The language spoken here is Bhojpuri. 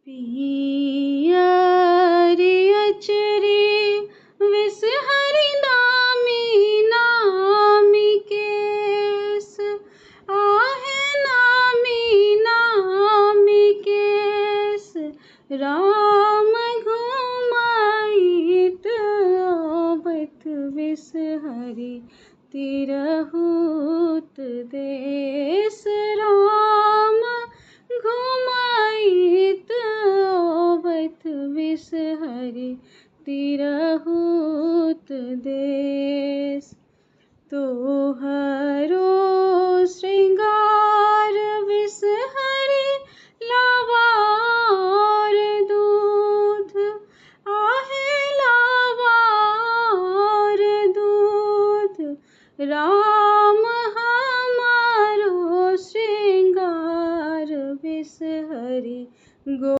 पियरि अचरी विष हरि नामी नामी केस आहे नामी नामी केस राम घुमाइत ओबत विष हरि तिरहुत देश राम घुमाइत ओबत विष हरि तिरहुत देश तोहर